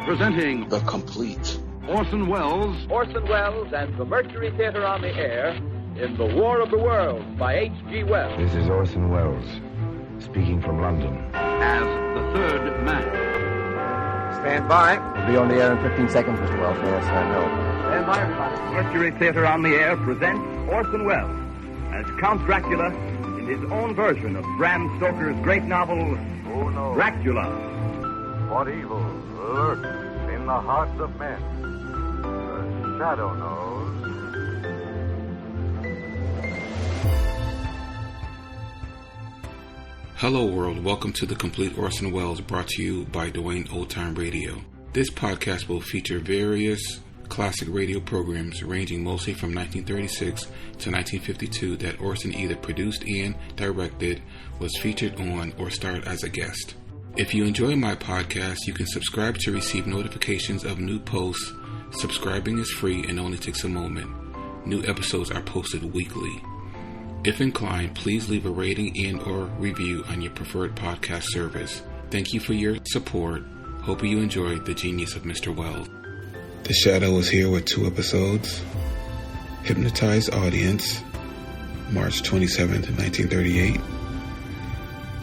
Presenting The Complete. Orson Welles and the Mercury Theater on the Air in The War of the Worlds by H.G. Wells. This is Orson Welles, speaking from London. as the third man. Stand by. We'll be on the air in 15 seconds, Mr. Wells. Yes, I know. Stand by, everybody. Mercury Theater on the Air presents Orson Welles as Count Dracula in his own version of Bram Stoker's great novel, Who knows Dracula. what evil lurks in the hearts of men? The shadow knows. Hello world, welcome to The Complete Orson Welles, brought to you by Dwayne Old Time Radio. This podcast will feature various classic radio programs ranging mostly from 1936 to 1952 that Orson either produced and directed, was featured on, or starred as a guest. If you enjoy my podcast, you can subscribe to receive notifications of new posts. Subscribing is free and only takes a moment. New episodes are posted weekly. If inclined, please leave a rating and or review on your preferred podcast service. Thank you for your support. Hope you enjoyed the genius of Mr. Wells. The Shadow is here with 2 episodes. Hypnotized Audience, March 27th, 1938.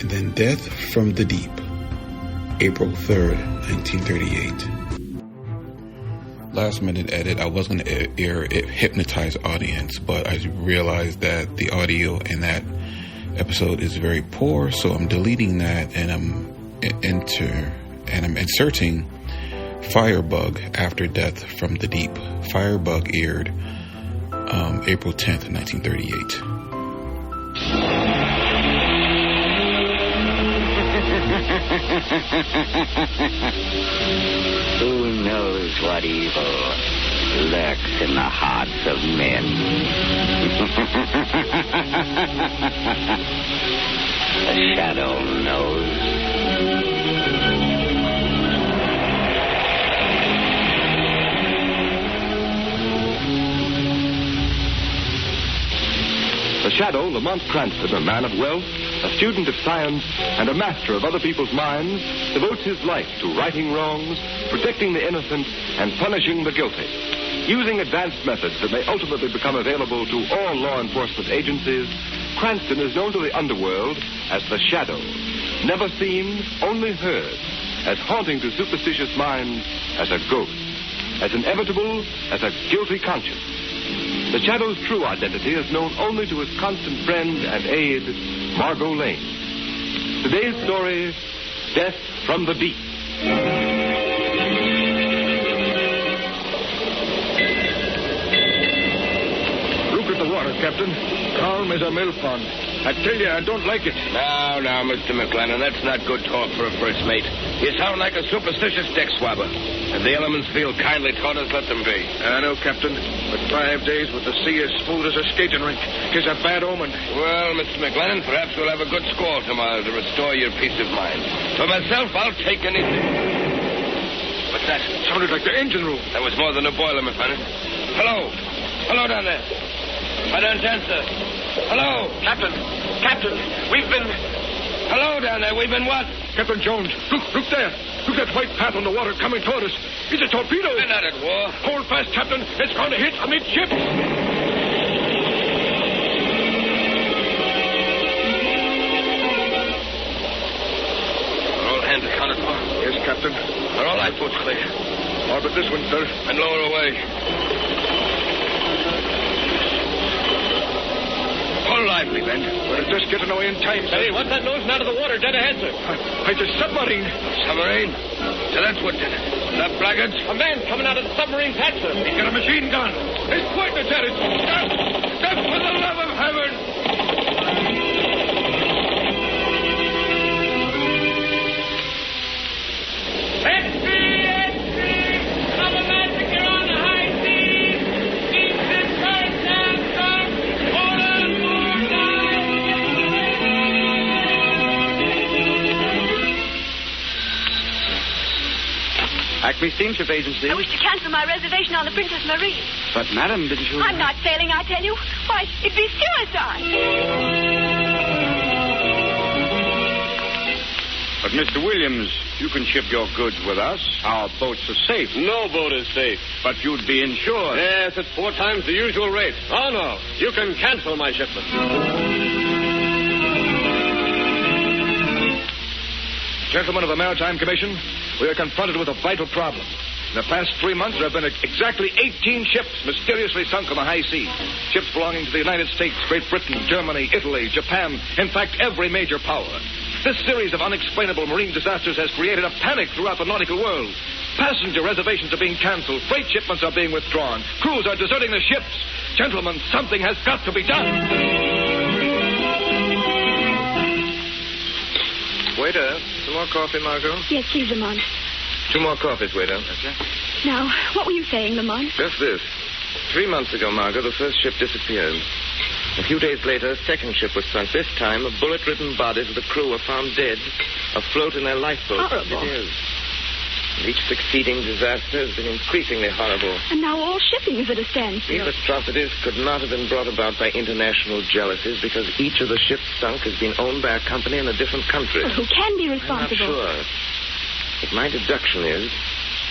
And then Death from the Deep, April 3rd, 1938. Last minute edit, I was going to air Hypnotized Audience, but I realized that the audio in that episode is very poor, so I'm deleting that and I'm inserting Firebug after Death from the Deep. Firebug aired April 10th, 1938. Who knows what evil lurks in the hearts of men? The shadow knows. The Shadow, Lamont Cranston, a man of wealth, a student of science, and a master of other people's minds, devotes his life to righting wrongs, protecting the innocent, and punishing the guilty. Using advanced methods that may ultimately become available to all law enforcement agencies, Cranston is known to the underworld as the Shadow. Never seen, only heard, as haunting to superstitious minds as a ghost, as inevitable as a guilty conscience. The Shadow's true identity is known only to his constant friend and aide, Margot Lane. Today's story, Death from the Deep. Look at the water, Captain. Calm as a mill pond. I tell you, I don't like it. Now, Mr. McLennan, that's not good talk for a first mate. You sound like a superstitious deck swabber. If the elements feel kindly toward us, let them be. I know, Captain, but 5 days with the sea as smooth as a skating rink is a bad omen. Well, Mr. McLennan, perhaps we'll have a good squall tomorrow to restore your peace of mind. For myself, I'll take anything. What's that? Sounded like the engine room. That was more than a boiler, McLennan. Hello. Hello down there. I don't answer. Hello. Captain, we've been... Hello down there. We've been what? Captain Jones, look there. Look at that white path on the water coming toward us. It's a torpedo. We're not at war. Hold fast, Captain. It's going to hit amidships. Are all hands accounted for? Yes, Captain. Are all lifeboats clear? All but this one, sir. And lower away. Hold lively, Ben. We're just getting away in time, sir. Hey, what's that nosing out of the water dead ahead, sir? It's a submarine. Submarine? So that's what did it. The blackguards? A man coming out of the submarine's hatch, sir. He's got a machine gun. He's pointing at it. Stop, for the love of heaven. Acme Steamship Agency. I wish to cancel my reservation on the Princess Marie. But, madam, didn't you... I'm not sailing, I tell you. Why, it'd be suicide. But Mr. Williams, you can ship your goods with us. Our boats are safe. No boat is safe. But you'd be insured. Yes, at 4 times the usual rate. Oh, no. You can cancel my shipment. Gentlemen of the Maritime Commission, we are confronted with a vital problem. In the past 3 months, there have been exactly 18 ships mysteriously sunk on the high seas. Ships belonging to the United States, Great Britain, Germany, Italy, Japan, in fact, every major power. This series of unexplainable marine disasters has created a panic throughout the nautical world. Passenger reservations are being canceled. Freight shipments are being withdrawn. Crews are deserting the ships. Gentlemen, something has got to be done. Waiter, some more coffee, Margot? Yes, please, Lamont. 2 more coffees, waiter. Okay. Now, what were you saying, Lamont? Just this. 3 months ago, Margot, the first ship disappeared. A few days later, a second ship was sunk. This time, the bullet-ridden bodies of the crew were found dead, afloat in their lifeboats. Horrible. It is. And each succeeding disaster has been increasingly horrible. And now all shipping is at a standstill. These atrocities could not have been brought about by international jealousies because each of the ships sunk has been owned by a company in a different country. Well, who can be responsible? I'm not sure. But my deduction is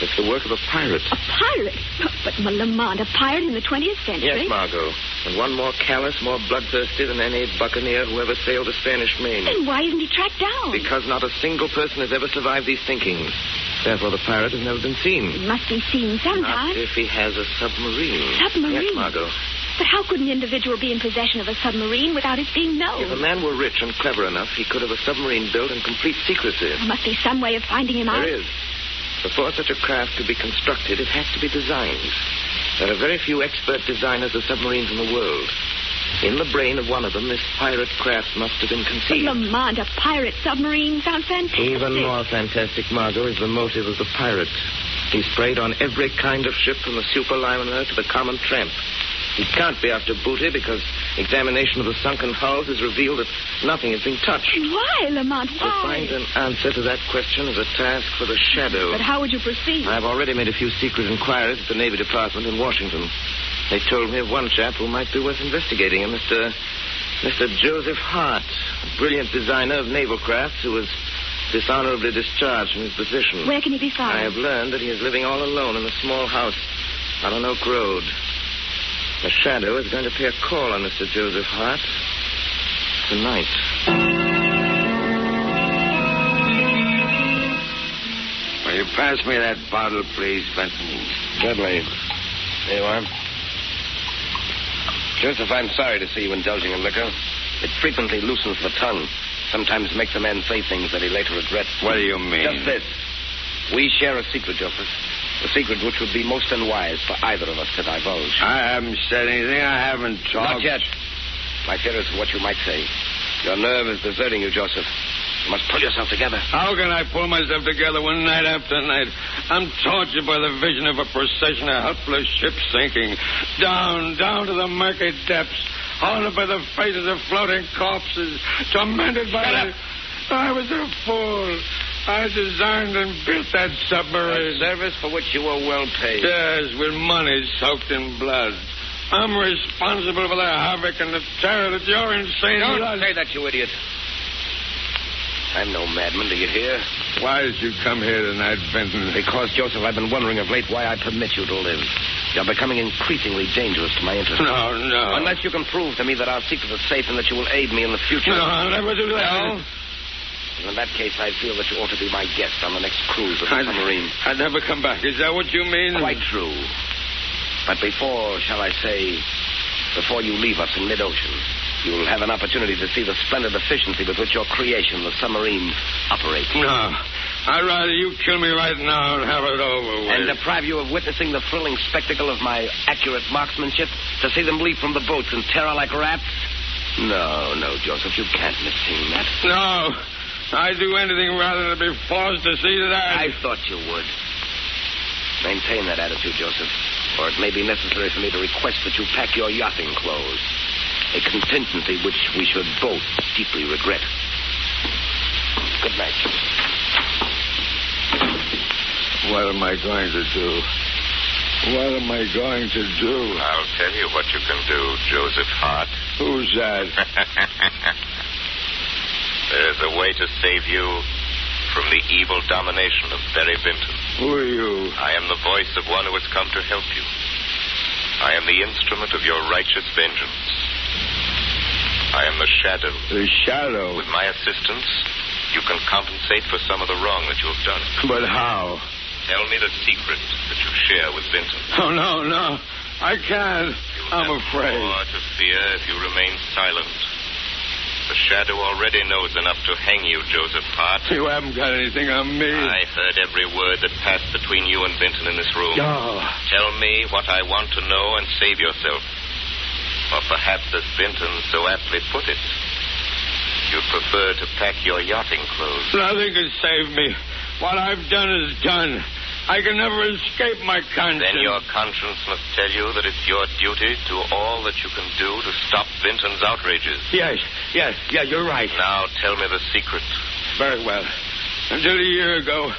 it's the work of a pirate. A pirate? But, Lamont, a pirate in the 20th century? Yes, Margot. And one more callous, more bloodthirsty than any buccaneer who ever sailed the Spanish Main. Then why isn't he tracked down? Because not a single person has ever survived these sinkings. Therefore, the pirate has never been seen. He must be seen sometime. Not if he has a submarine. Submarine? Yes, Margot. But how could an individual be in possession of a submarine without it being known? If a man were rich and clever enough, he could have a submarine built in complete secrecy. There must be some way of finding him out. There is. Before such a craft could be constructed, it has to be designed. There are very few expert designers of submarines in the world. In the brain of one of them, this pirate craft must have been conceived. But Lamont, a pirate submarine sounds fantastic. Even more fantastic, Margot, is the motive of the pirate. He's preyed on every kind of ship, from the superliner to the common tramp. He can't be after booty because examination of the sunken hulls has revealed that nothing has been touched. Why, Lamont? Why? To find an answer to that question is a task for the Shadow. But how would you proceed? I've already made a few secret inquiries at the Navy Department in Washington. They told me of one chap who might be worth investigating, a Mr. Joseph Hart, a brilliant designer of naval crafts who was dishonorably discharged from his position. Where can he be found? I have learned that he is living all alone in a small house on an Oak Road. The Shadow is going to pay a call on Mr. Joseph Hart tonight. Will you pass me that bottle, please, Benton? Certainly. There you are. Joseph, I'm sorry to see you indulging in liquor. It frequently loosens the tongue. Sometimes makes a man say things that he later regrets. What do you mean? Just this. We share a secret, Joseph. A secret which would be most unwise for either of us to divulge. I haven't said anything. I haven't talked. Not yet. My fear is what you might say. Your nerve is deserting you, Joseph. You must pull yourself together. How can I pull myself together when night after night I'm tortured by the vision of a procession of helpless ships sinking down to the murky depths, haunted by the faces of floating corpses, tormented by Shut up. I was a fool. I designed and built that submarine. A service for which you were well paid. Yes, with money soaked in blood. I'm responsible for the havoc and the terror that your insane... Don't say that, you idiot. I'm no madman, do you hear? Why did you come here tonight, Benton? Because, Joseph, I've been wondering of late why I permit you to live. You're becoming increasingly dangerous to my interest. No. Unless you can prove to me that our secret is safe and that you will aid me in the future. No, I'll never do that. No? In that case, I feel that you ought to be my guest on the next cruise of the submarine. I'd never come back. Is that what you mean? Quite true. But before you leave us in mid-ocean, you'll have an opportunity to see the splendid efficiency with which your creation, the submarine, operates. No. I'd rather you kill me right now and have it over with. And deprive you of witnessing the thrilling spectacle of my accurate marksmanship, to see them leap from the boats in terror like rats? No, Joseph, you can't miss seeing that. No. I'd do anything rather than be forced to see that. I thought you would. Maintain that attitude, Joseph, or it may be necessary for me to request that you pack your yachting clothes. A contingency which we should both deeply regret. Good night. What am I going to do? What am I going to do? I'll tell you what you can do, Joseph Hart. Who's that? There's a way to save you from the evil domination of Barry Vinton. Who are you? I am the voice of one who has come to help you. I am the instrument of your righteous vengeance. I am the Shadow. The Shadow? With my assistance, you can compensate for some of the wrong that you have done. But how? Tell me the secret that you share with Vinton. Oh, no. I can't. I'm afraid. More to fear if you remain silent. The Shadow already knows enough to hang you, Joseph Hart. You haven't got anything on me. I heard every word that passed between you and Vinton in this room. Oh. Tell me what I want to know and save yourself. Or perhaps, as Vinton so aptly put it, you'd prefer to pack your yachting clothes. Nothing can save me. What I've done is done. I can never escape my conscience. Then your conscience must tell you that it's your duty to all that you can do to stop Vinton's outrages. Yes, you're right. Now tell me the secret. Very well. Until a year ago,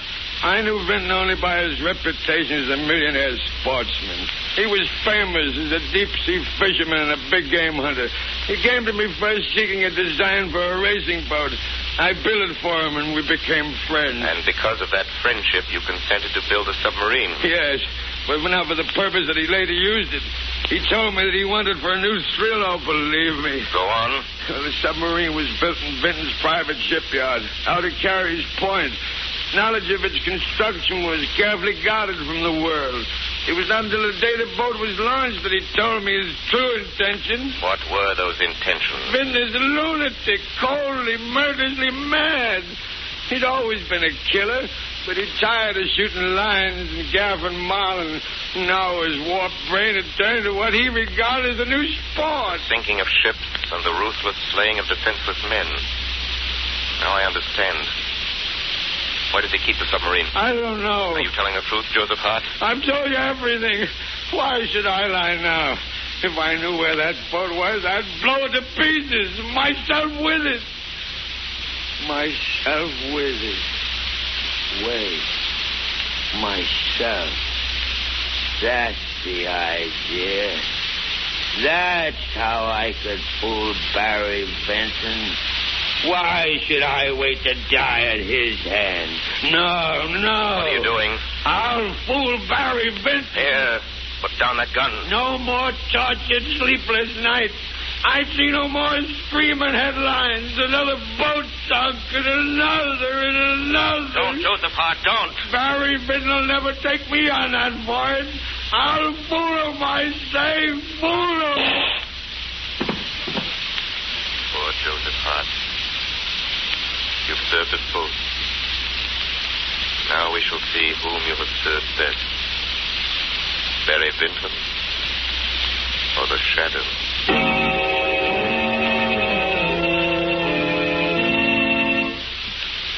I knew Vinton only by his reputation as a millionaire sportsman. He was famous as a deep-sea fisherman and a big game hunter. He came to me first seeking a design for a racing boat. I built it for him, and we became friends. And because of that friendship, you consented to build a submarine? Yes, but not for the purpose that he later used it. He told me that he wanted for a new thrill. Oh, believe me. Go on. Well, the submarine was built in Vinton's private shipyard, out at Carey's Point. Knowledge of its construction was carefully guarded from the world. It was not until the day the boat was launched that he told me his true intentions. What were those intentions? Vinton is a lunatic, coldly, murderously mad. He'd always been a killer, but he tired of shooting lines and gaffing marlin. Now his warped brain had turned to what he regarded as a new sport. Thinking of ships and the ruthless slaying of defenseless men. Now I understand. Where does he keep the submarine? I don't know. Are you telling the truth, Joseph Hart? I've told you everything. Why should I lie now? If I knew where that boat was, I'd blow it to pieces. Myself with it. Myself with it. Wait. Myself. That's the idea. That's how I could fool Barry Vinton. Why should I wait to die at his hand? No. What are you doing? I'll fool Barry Vinton. Here, put down that gun. No more tortured, sleepless nights. I see no more screaming headlines. Another boat sunk and another. Don't, Joseph Hart, don't. Barry Vinton will never take me on that voyage. I'll fool him, I say, fool him. Poor Joseph Hart. You've served us both. Now we shall see whom you have served best. Barry Vinton or the Shadow.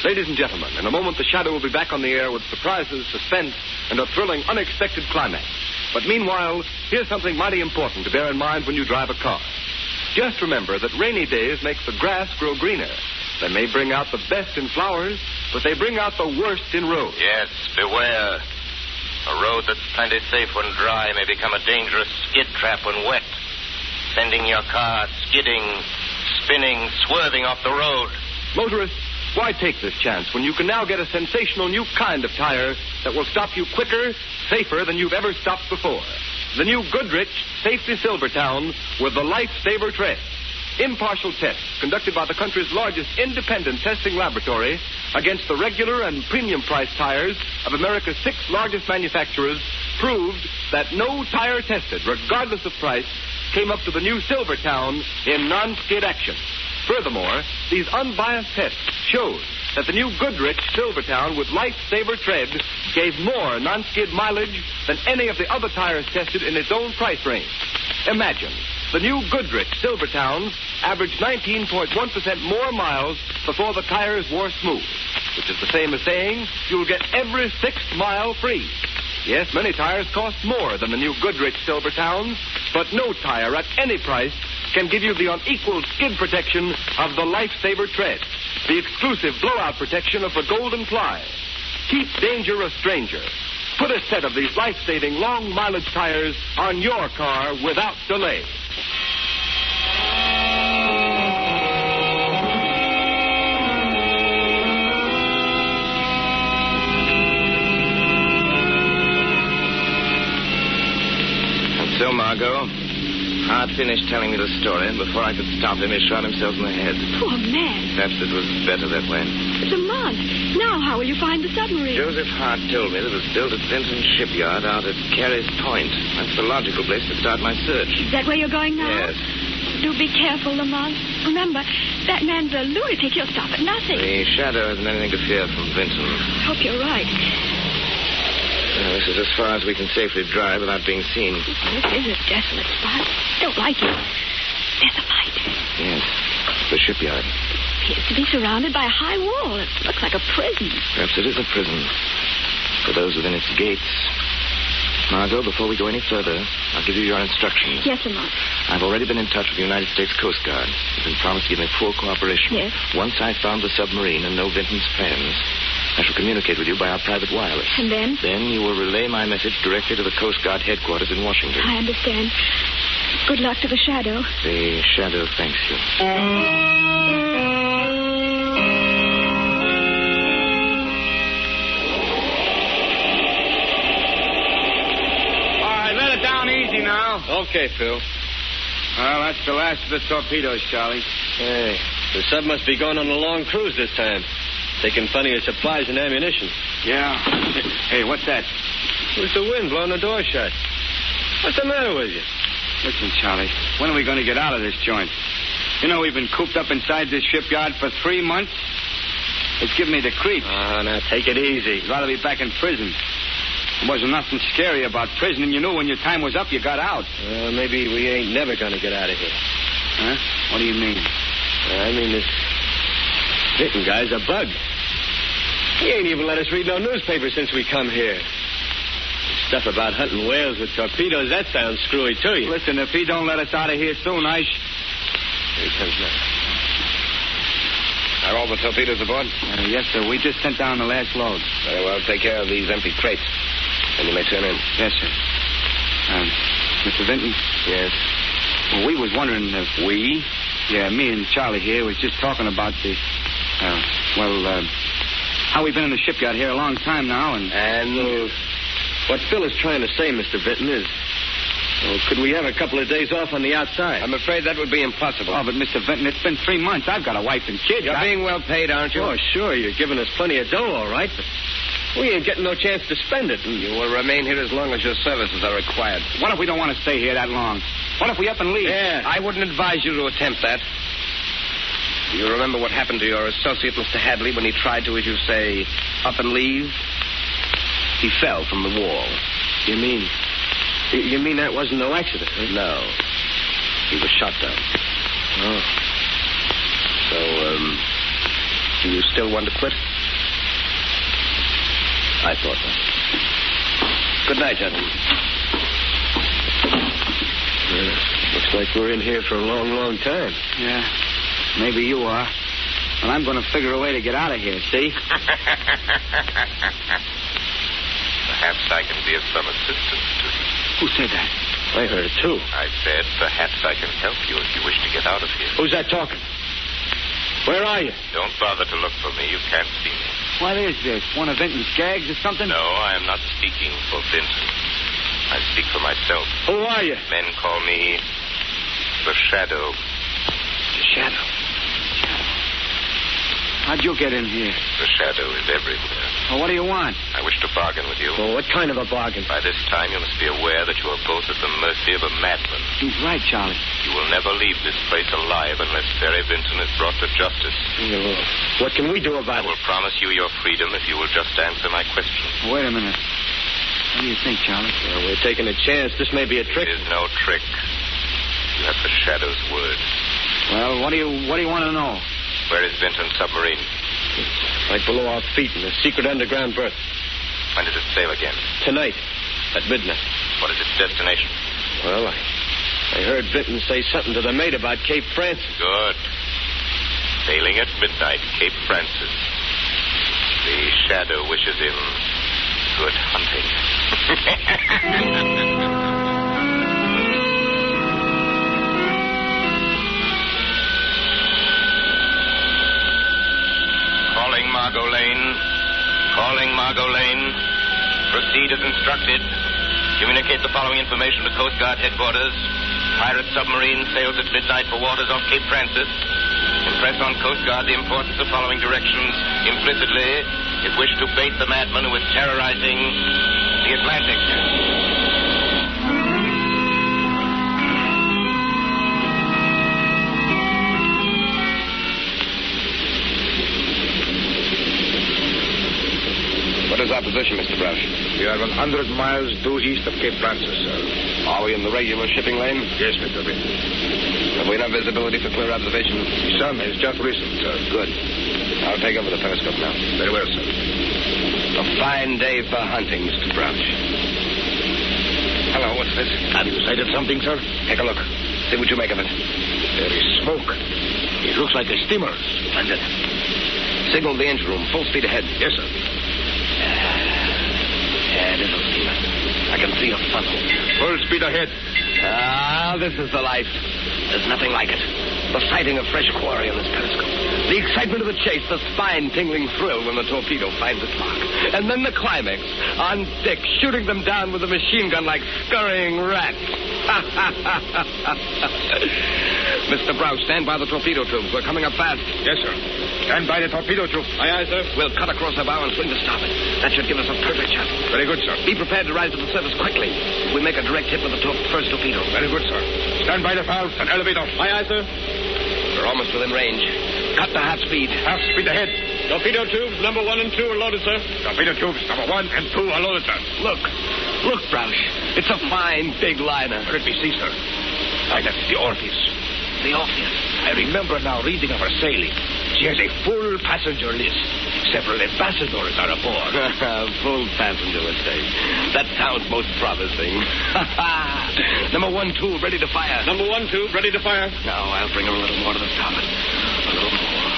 Ladies and gentlemen, in a moment the Shadow will be back on the air with surprises, suspense, and a thrilling, unexpected climax. But meanwhile, here's something mighty important to bear in mind when you drive a car. Just remember that rainy days make the grass grow greener. They may bring out the best in flowers, but they bring out the worst in roads. Yes, beware. A road that's plenty safe when dry may become a dangerous skid trap when wet, sending your car skidding, spinning, swerving off the road. Motorists, why take this chance when you can now get a sensational new kind of tire that will stop you quicker, safer than you've ever stopped before? The new Goodrich Safety Silvertown with the Lifesaver tread. Impartial tests conducted by the country's largest independent testing laboratory against the regular and premium price tires of America's 6 largest manufacturers proved that no tire tested, regardless of price, came up to the new Silvertown in non-skid action. Furthermore, these unbiased tests showed that the new Goodrich Silvertown with Lifesaver tread gave more non-skid mileage than any of the other tires tested in its own price range. Imagine, the new Goodrich Silvertowns averaged 19.1% more miles before the tires wore smooth, which is the same as saying you'll get every 6th mile free. Yes, many tires cost more than the new Goodrich Silvertowns, but no tire at any price can give you the unequaled skid protection of the Lifesaver tread, the exclusive blowout protection of the Golden Ply. Keep danger a stranger. Put a set of these life-saving long-mileage tires on your car without delay. Margot. Hart finished telling me the story, and before I could stop him, he shot himself in the head. Poor man. Perhaps it was better that way. It's a month. Now how will you find the submarine? Joseph Hart told me that it was built at Vinton's shipyard out at Carey's Point. That's the logical place to start my search. Is that where you're going now? Yes. Do be careful, Lamont. Remember, that man's a lunatic. He'll stop at nothing. The shadow hasn't anything to fear from Vinton. I hope you're right. This is as far as we can safely drive without being seen. This is a desolate spot. Don't like it. There's a light. Yes. The shipyard. Appears to be surrounded by a high wall. It looks like a prison. Perhaps it is a prison. For those within its gates. Margot, before we go any further, I'll give you your instructions. Yes, Lamont. I've already been in touch with the United States Coast Guard. You've been promised to give me full cooperation. Yes. Once I've found the submarine and know Vinton's plans, I shall communicate with you by our private wireless. And then? Then you will relay my message directly to the Coast Guard headquarters in Washington. I understand. Good luck to the Shadow. The Shadow thanks you. Easy now. Okay, Phil. Well, that's the last of the torpedoes, Charlie. Hey, the sub must be going on a long cruise this time. Taking plenty of supplies and ammunition. Yeah. Hey, what's that? It was the wind blowing the door shut. What's the matter with you? Listen, Charlie, when are we going to get out of this joint? You know, we've been cooped up inside this shipyard for 3 months. It's giving me the creeps. Oh, now take it easy. I'd rather be back in prison. There wasn't nothing scary about prison, and you knew when your time was up, you got out. Maybe we ain't never going to get out of here. Huh? What do you mean? I mean, this Vinton guy's a bug. He ain't even let us read no newspaper since we come here. Stuff about hunting whales with torpedoes, that sounds screwy to you. Listen, if he don't let us out of here soon, Here he comes now. Are all the torpedoes aboard? Yes, sir. We just sent down the last load. Very well. Take care of these empty crates. And you may turn in. Yes, sir. Mr. Vinton? Yes? Well, we was wondering if we... Yeah, me and Charlie here was just talking about the... how we've been in the shipyard here a long time now, And what Phil is trying to say, Mr. Vinton, is... Well, could we have a couple of days off on the outside? I'm afraid that would be impossible. Oh, but Mr. Vinton, it's been 3 months. I've got a wife and kids. You're being well paid, aren't you? Oh, sure. You're giving us plenty of dough, all right, but we ain't getting no chance to spend it. You will remain here as long as your services are required. What if we don't want to stay here that long? What if we up and leave? Yeah. I wouldn't advise you to attempt that. Do you remember what happened to your associate, Mr. Hadley, when he tried to, as you say, up and leave? He fell from the wall. You mean that wasn't no accident, huh? No. He was shot down. Oh. So, do you still want to quit? I thought so. Good night, gentlemen. Looks like we're in here for a long, long time. Yeah. Maybe you are. And I'm going to figure a way to get out of here, see? Perhaps I can be of some assistance to you. Who said that? I heard it, too. I said perhaps I can help you if you wish to get out of here. Who's that talking? Where are you? Don't bother to look for me. You can't see me. What is this? One of Vinton's gags or something? No, I am not speaking for Vinton. I speak for myself. Who are you? Men call me the Shadow. The Shadow? How'd you get in here? The Shadow is everywhere. Well, what do you want? I wish to bargain with you. Well, what kind of a bargain? By this time, you must be aware that you are both at the mercy of a madman. He's right, Charlie. You will never leave this place alive unless Ferry Vinton is brought to justice. What can we do about it? I will promise you your freedom if you will just answer my question. Wait a minute. What do you think, Charlie? Well, we're taking a chance. This may be a trick. It is no trick. You have the Shadow's word. Well, what do you want to know? Where is Vinton's submarine? Right below our feet in a secret underground berth. When does it sail again? Tonight, at midnight. What is its destination? Well, I heard Vinton say something to the mate about Cape Francis. Good. Sailing at midnight, Cape Francis. The Shadow wishes him good hunting. Calling Margot Lane. Calling Margot Lane. Proceed as instructed. Communicate the following information to Coast Guard headquarters. Pirate submarine sails at midnight for waters off Cape Francis. Impress on Coast Guard the importance of following directions implicitly if wish to bait the madman who is terrorizing the Atlantic. What is our position, Mr. Brush? We are 100 miles due east of Cape Francis, sir. Are we in the regular shipping lane? Yes, Mr. Vinton. Have we enough visibility for clear observation? The sun is just risen, sir. Good. I'll take over the periscope now. Very well, sir. A fine day for hunting, Mr. Brush. Hello, what's this? Have you sighted something, sir? Take a look. See what you make of it. There is smoke. It looks like a steamer. Splendid. Signal the engine room. Full speed ahead. Yes, sir. Yeah, it is a steamer. I can see a funnel. Full speed ahead. This is the life. There's nothing like it. The sighting of fresh quarry on this periscope. The excitement of the chase, the spine-tingling thrill when the torpedo finds its mark. And then the climax, on deck, shooting them down with a machine gun like scurrying rats. Mr. Browse, stand by the torpedo tubes. We're coming up fast. Yes, sir. Stand by the torpedo tube. Aye, aye, sir. We'll cut across the bow and swing to stop it. That should give us a perfect shot. Very good, sir. Be prepared to rise to the surface quickly. We make a direct hit with the first torpedo. Very good, sir. Stand by the valve and elevator. Aye, aye, sir. We're almost within range. Cut to half speed. Half speed ahead. Torpedo tubes number 1 and 2 are loaded, sir. Torpedo tubes number 1 and 2 are loaded, sir. Look, Broush. It's a fine, big liner. Let me see, sir. Why, that's the Orpheus. The Orpheus. I remember now reading of her sailing. She has a full passenger list. Several ambassadors are aboard. Full passenger list, eh? That sounds most promising. Number 1 tube ready to fire. Number 1 tube ready to fire. Now, I'll bring her a little more to the top. A little more.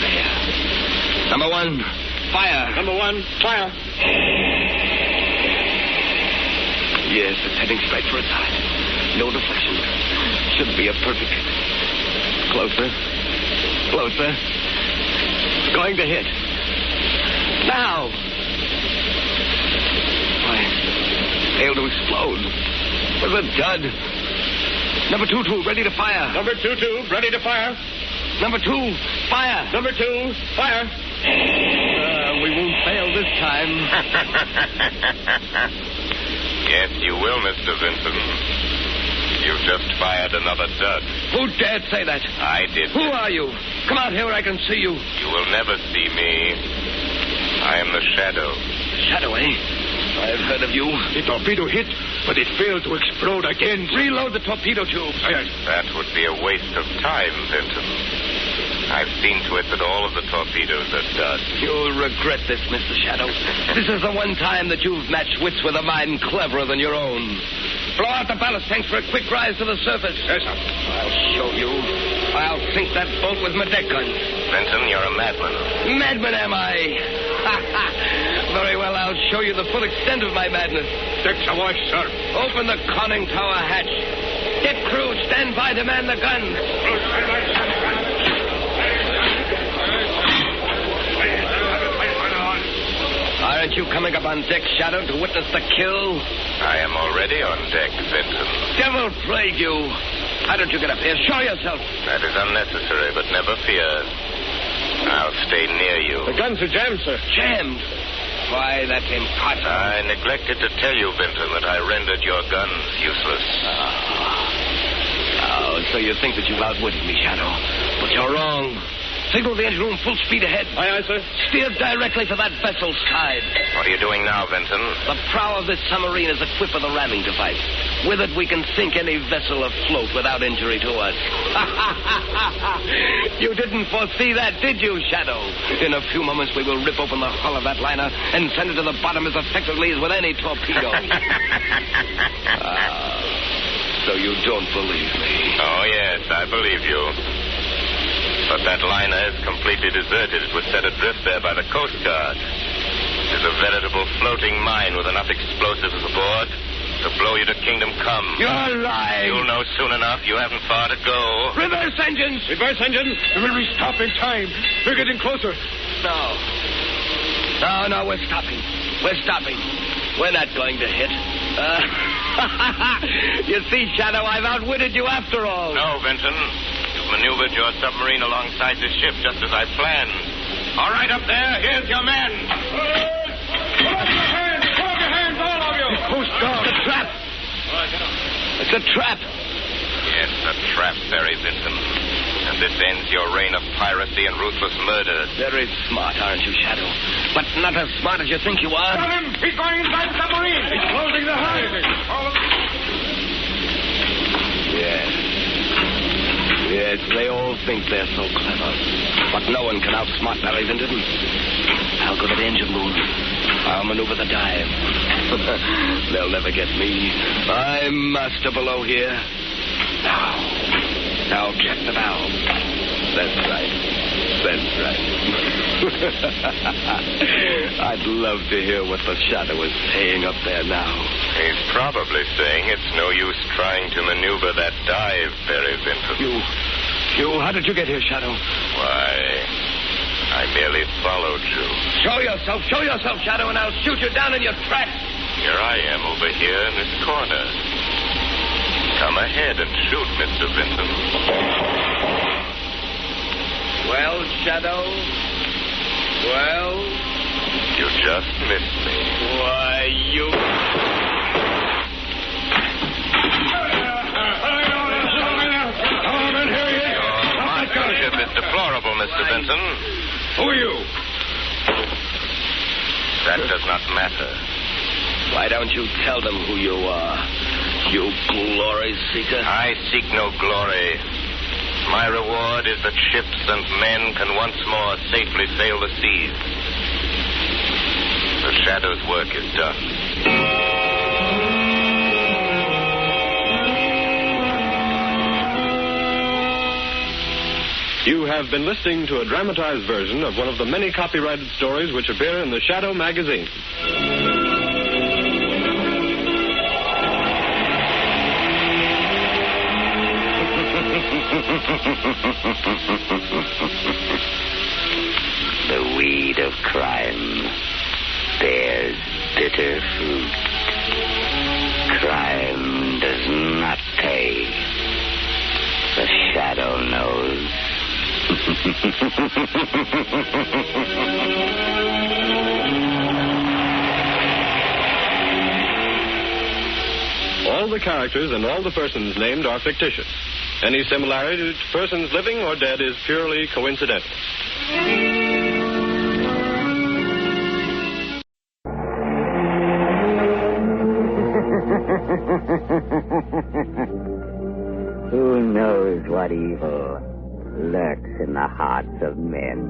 There. Number 1, fire. Number 1, fire. Yes, it's heading straight for its height. No deflection. Should be a perfect hit. Closer. Closer. It's going to hit. Now. Why, failed to explode. It was a dud. Number 2 tube ready to fire. Number 2 tube ready to fire. Number 2, fire. Number 2, fire. We won't fail this time. Yes, you will, Mr. Vinton. You've just fired another dud. Who dared say that? I did. Who are you? Come out here where I can see you. You will never see me. I am the Shadow. Shadow, eh? I've heard of you. The torpedo hit, but it failed to explode again. Reload the torpedo tubes. That would be a waste of time, Vinton. I've seen to it that all of the torpedoes are done. You'll regret this, Mr. Shadow. This is the one time that you've matched wits with a mind cleverer than your own. Blow out the ballast tanks for a quick rise to the surface. Yes, sir. I'll show you. I'll sink that boat with my deck guns. Vinton, you're a madman. Madman, am I? Very well, I'll show you the full extent of my madness. Decks awash, sir. Open the conning tower hatch. Deck crew, stand by to man the guns. Aren't you coming up on deck, Shadow, to witness the kill? I am already on deck, Vinton. Devil plague you. Why don't you get up here? Show yourself. That is unnecessary, but never fear. I'll stay near you. The guns are jammed, sir. Jammed? Why, that's impossible. I neglected to tell you, Vinton, that I rendered your guns useless. Oh, so you think that you've outwitted me, Shadow. But you're wrong. Signal the engine room full speed ahead. Aye, aye, sir. Steer directly for that vessel's side. What are you doing now, Vinton? The prow of this submarine is equipped with a ramming device. With it, we can sink any vessel afloat without injury to us. You didn't foresee that, did you, Shadow? In a few moments, we will rip open the hull of that liner and send it to the bottom as effectively as with any torpedo. So you don't believe me? Oh, yes, I believe you. But that liner is completely deserted. It was set adrift there by the Coast Guard. It is a veritable floating mine with enough explosives aboard to blow you to kingdom come. You're lying. You'll know soon enough. You haven't far to go. Reverse engines! Reverse engines! Will we stop in time? We're getting closer. No, we're stopping. We're stopping. We're not going to hit. You see, Shadow, I've outwitted you after all. No, Benson. You've maneuvered your submarine alongside the ship just as I planned. All right, up there. Here's your man. Put up your hands, all of you. Who's gone? It's a trap. It's a trap. Yes, a trap, Barry Benson. And this ends your reign of piracy and ruthless murder. Very smart, aren't you, Shadow? But not as smart as you think you are. Tell him he's going inside the submarine. He's closing the hatch. Yes, they all think they're so clever. But no one can outsmart Barry Vinton. I'll go to the engine room. I'll maneuver the dive. They'll never get me. I'm master below here. Now check the valve. That's right. I'd love to hear what the Shadow is saying up there now. He's probably saying it's no use trying to maneuver that dive, Barry Vinton. You, how did you get here, Shadow? Why, I merely followed you. Show yourself, Shadow, and I'll shoot you down in your tracks. Here I am over here in this corner. Come ahead and shoot, Mr. Vinton. Well, Shadow? Well? You just missed me. Why, you... Your marksmanship is deplorable, Mr. Vinton. Who are you? That does not matter. Why don't you tell them who you are, you glory seeker? I seek no glory. My reward is that ships and men can once more safely sail the seas. The Shadow's work is done. You have been listening to a dramatized version of one of the many copyrighted stories which appear in the Shadow magazine. The weed of crime bears bitter fruit. Crime does not pay. The Shadow knows. All the characters and all the persons named are fictitious. Any similarity to persons living or dead is purely coincidental. Who knows what evil lurks in the hearts of men?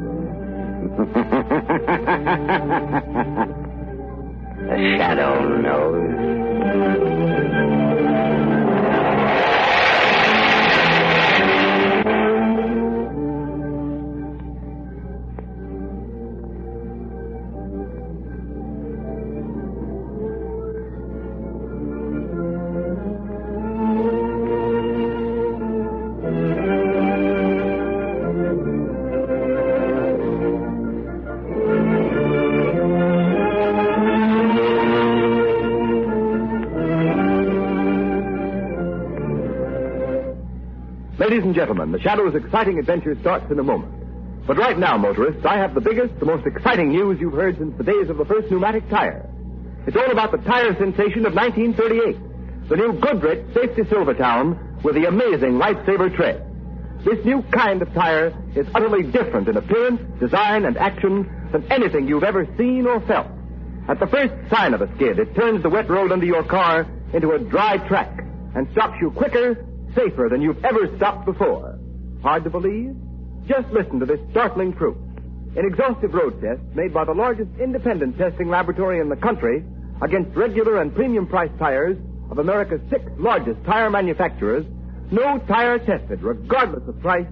The Shadow knows. Ladies and gentlemen, the Shadow's exciting adventure starts in a moment. But right now, motorists, I have the biggest, the most exciting news you've heard since the days of the first pneumatic tire. It's all about the tire sensation of 1938, the new Goodrich Safety Silvertown with the amazing Lifesaver tread. This new kind of tire is utterly different in appearance, design, and action than anything you've ever seen or felt. At the first sign of a skid, it turns the wet road under your car into a dry track and stops you quicker, safer than you've ever stopped before. Hard to believe? Just listen to this startling proof. An exhaustive road test made by the largest independent testing laboratory in the country against regular and premium price tires of America's 6 largest tire manufacturers, no tire tested, regardless of price,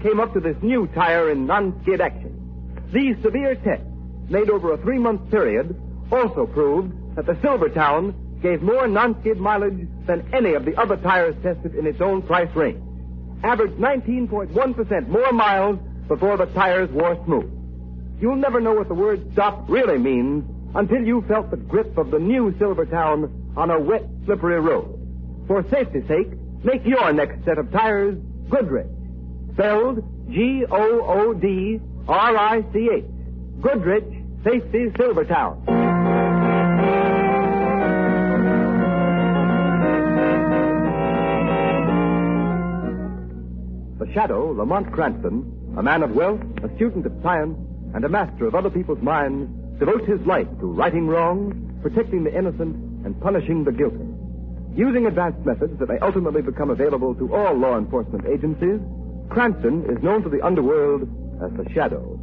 came up to this new tire in non-skid action. These severe tests, made over a 3-month period, also proved that the Silvertown gave more non-skid mileage than any of the other tires tested in its own price range. Averaged 19.1% more miles before the tires wore smooth. You'll never know what the word stop really means until you felt the grip of the new Silvertown on a wet, slippery road. For safety's sake, make your next set of tires Goodrich. Spelled Goodrich. Goodrich Safety Silvertown. The Shadow, Lamont Cranston, a man of wealth, a student of science, and a master of other people's minds, devotes his life to righting wrongs, protecting the innocent, and punishing the guilty. Using advanced methods that may ultimately become available to all law enforcement agencies, Cranston is known to the underworld as the Shadow.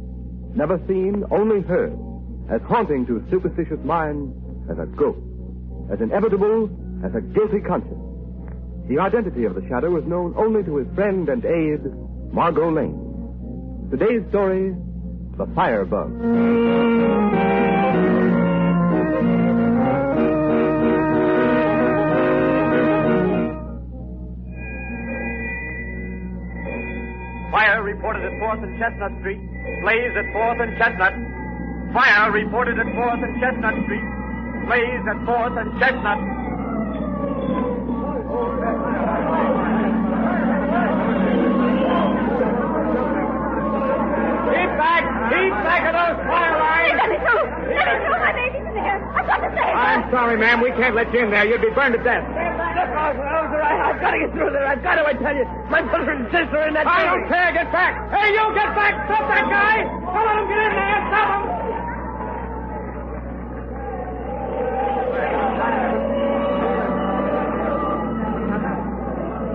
Never seen, only heard, as haunting to superstitious minds as a ghost, as inevitable as a guilty conscience. The identity of the Shadow is known only to his friend and aide, Margot Lane. Today's story, The Firebug. Fire reported at 4th and Chestnut Street. Blaze at 4th and Chestnut. Fire reported at 4th and Chestnut Street. Blaze at 4th and Chestnut. Keep back of those fire lines! Let me through! My baby's in there! I've got to save her! I'm sorry, ma'am. We can't let you in there. You'd be burned to death. Look, Oswald, I've got to get through there. I've got to, I tell you. My brother and sister are in that building. I don't care. Get back. Hey, you get back. Stop that guy. Don't let him get in there. Stop him.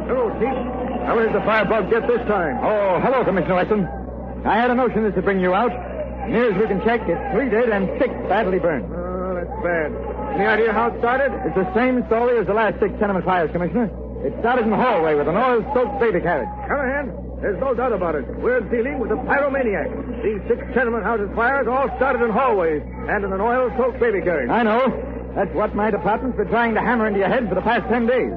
Hello, Chief. How did the firebug get this time? Oh, hello, Commissioner Weston. I had a notion this would bring you out. Near as we can check, it's 3 dead and 6 badly burned. Oh, that's bad. Any idea how it started? It's the same story as the last 6 tenement fires, Commissioner. It started in the hallway with an oil-soaked baby carriage. Callahan, there's no doubt about it. We're dealing with a pyromaniac. These 6 tenement houses fires all started in hallways and in an oil-soaked baby carriage. I know. That's what my department's been trying to hammer into your head for the past 10 days.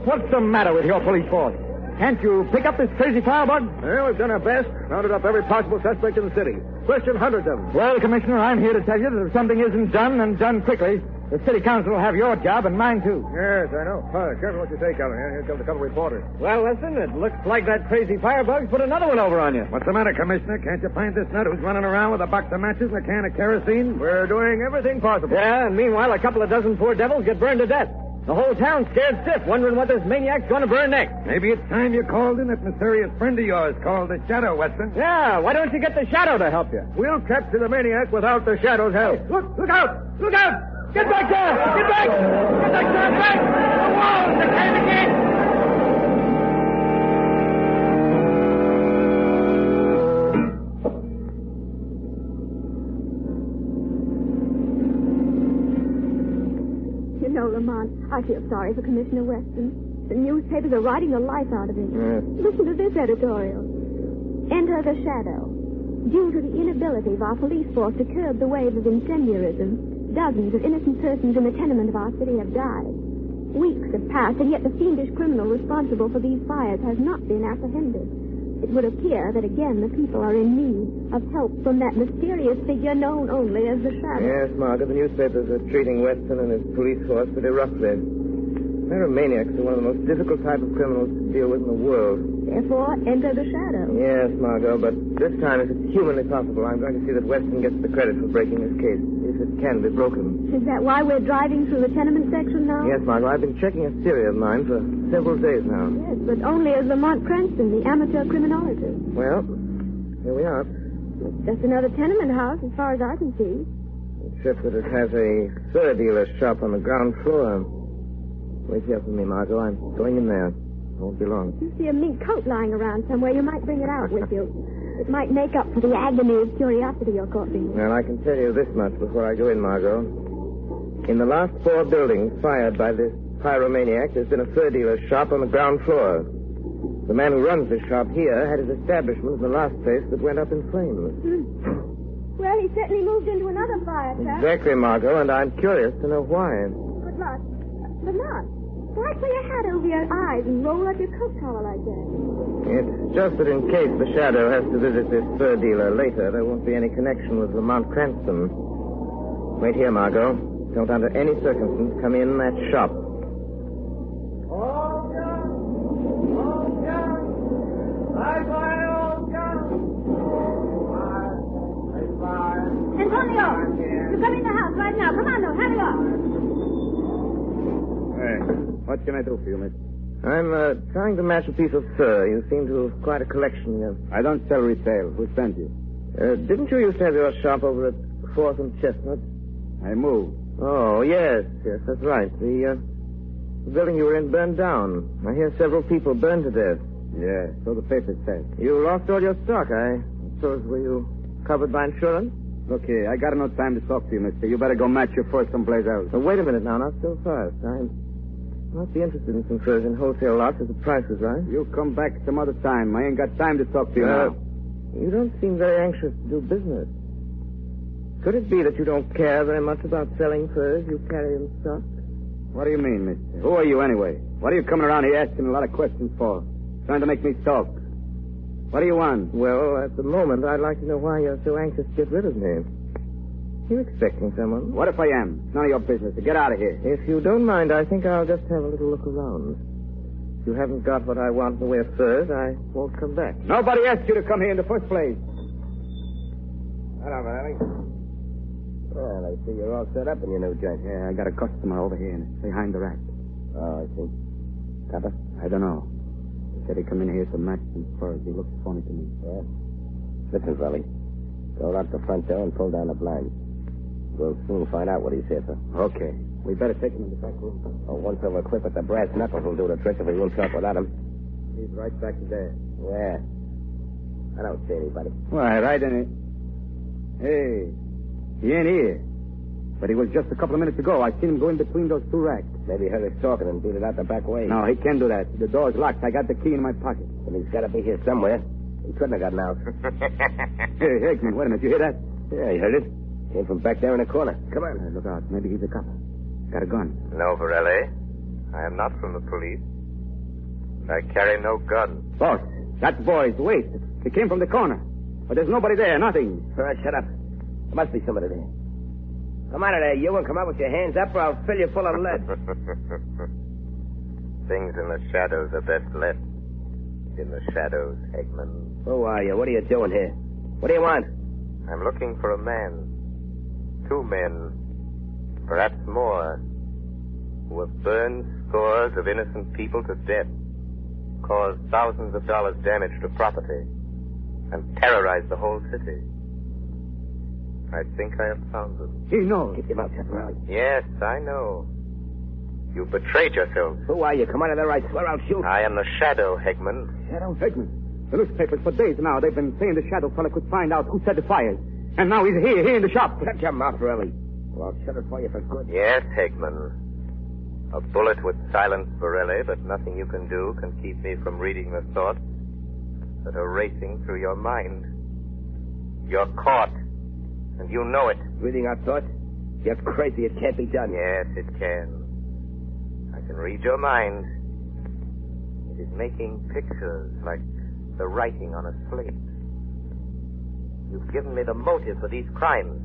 What's the matter with your police force? Can't you pick up this crazy firebug? Well, we've done our best. Rounded up every possible suspect in the city. Questioned hundreds of them. Well, Commissioner, I'm here to tell you that if something isn't done and done quickly, the city council will have your job and mine, too. Yes, I know. Careful what you say, Callahan. Here comes a couple of reporters. Well, listen, it looks like that crazy firebug put another one over on you. What's the matter, Commissioner? Can't you find this nut who's running around with a box of matches and a can of kerosene? We're doing everything possible. Yeah, and meanwhile, a couple of dozen poor devils get burned to death. The whole town's scared stiff, wondering what this maniac's going to burn next. Maybe it's time you called in that mysterious friend of yours called the Shadow, Weston. Yeah, why don't you get the Shadow to help you? We'll capture the maniac without the Shadow's help. Hey, look out! Look out! Get back there! Get back! Get back there! Back! The walls! The candy gate! You know, Lamont, I feel sorry for Commissioner Weston. The newspapers are writing the life out of him. Listen to this editorial. Enter the Shadow. Due to the inability of our police force to curb the wave of incendiarism, dozens of innocent persons in the tenement of our city have died. Weeks have passed, and yet the fiendish criminal responsible for these fires has not been apprehended. It would appear that again the people are in need of help from that mysterious figure known only as the Shadow. Yes, Margaret, the newspapers are treating Weston and his police force pretty roughly. Pyromaniacs are one of the most difficult type of criminals to deal with in the world. Therefore, enter the Shadow. Yes, Margot, but this time, if it's humanly possible, I'm going to see that Weston gets the credit for breaking his case, if it can be broken. Is that why we're driving through the tenement section now? Yes, Margot, I've been checking a theory of mine for several days now. Yes, but only as Lamont Cranston, the amateur criminologist. Well, here we are. It's just another tenement house, as far as I can see. Except that it has a fur dealer's shop on the ground floor. Wait here for me, Margot. I'm going in there. Won't be long. If you see a mink coat lying around somewhere, you might bring it out with you. It might make up for the agony of curiosity you're causing. Well, I can tell you this much before I go in, Margot. In the last 4 buildings fired by this pyromaniac, there's been a fur dealer's shop on the ground floor. The man who runs this shop here had his establishment in the last place that went up in flames. Well, he certainly moved into another fire trap. Exactly, Margot, and I'm curious to know why. Good luck. Lamont, why put your hat over your eyes and roll up your coat collar like that? It's just that in case the Shadow has to visit this fur dealer later, there won't be any connection with Lamont Cranston. Wait here, Margot. Don't under any circumstance come in that shop. Antonio, you come in the house right now. Come on, now, hurry up. Hey, what can I do for you, miss? I'm trying to match a piece of fur. You seem to have quite a collection here. I don't sell retail. Who sent you? Didn't you used to have your shop over at 4th and Chestnut? I moved. Oh, yes, that's right. The building you were in burned down. I hear several people burned to death. Yeah, so the paper says. You lost all your stock, I suppose. Were you covered by insurance? Look here, I got no time to talk to you, mister. You better go match your fur someplace else. So wait a minute now, not so fast. I might be interested in some furs in wholesale lots if the price is right. You come back some other time. I ain't got time to talk to you now. You don't seem very anxious to do business. Could it be that you don't care very much about selling furs you carry in stock? What do you mean, mister? Who are you anyway? What are you coming around here asking a lot of questions for? Trying to make me talk. What do you want? Well, at the moment, I'd like to know why you're so anxious to get rid of me. You expecting someone? What if I am? It's none of your business. So get out of here. If you don't mind, I think I'll just have a little look around. If you haven't got what I want in the way of furs, I won't come back. Nobody asked you to come here in the first place. Hello, Valley. Well, I see you're all set up in your new joint. Yeah, I got a customer over here behind the rack. Oh, I see. Copper? I don't know. He said he'd come in here to match some furs. He looked funny to me. Yeah? Listen, Valley. Go out the front door and pull down the blinds. We'll soon find out what he's here for. Okay. We better take him in the back room. Oh, once over quick with the brass knuckles will do the trick if we won't talk without him. He's right back there. Yeah. I don't see anybody. Why, right in it. Hey, he ain't here. But he was just a couple of minutes ago. I seen him go in between those two racks. Maybe he heard us talking and beat it out the back way. No, he can't do that. The door's locked. I got the key in my pocket. Then he's got to be here somewhere. He couldn't have gotten out. Hey, Hickman, wait a minute. You hear that? Yeah, he heard it. Came from back there in the corner. Come on. Look out. Maybe he's a cop. Got a gun. No, Varelli. I am not from the police. I carry no gun. Boss, that boy's waist. He came from the corner. But there's nobody there. Nothing. All right, shut up. There must be somebody there. Come out of there, you, and come out with your hands up, or I'll fill you full of lead. Things in the shadows are best left in the shadows, Eggman. Who are you? What are you doing here? What do you want? I'm looking for a man. 2 men. Perhaps more. Who have burned scores of innocent people to death. Caused thousands of dollars damage to property. And terrorized the whole city. I think I have found them. He knows. Keep your mouth shut, Riley. Yes, I know. You betrayed yourselves. Who are you? Come out of there, I swear I'll shoot. I am the Shadow, Hegman. Shadow? Hegman. The newspapers for days now, they've been saying the Shadow fella could find out who set the fires. And now he's here in the shop. Shut your mouth, Riley. Well, I'll shut it for you for good. Yes, Hegman. A bullet would silence Varelli, but nothing you can do can keep me from reading the thoughts that are racing through your mind. You're caught. And you know it. Reading our thoughts? You're crazy. It can't be done. Yes, it can. I can read your mind. It is making pictures like the writing on a slate. You've given me the motive for these crimes.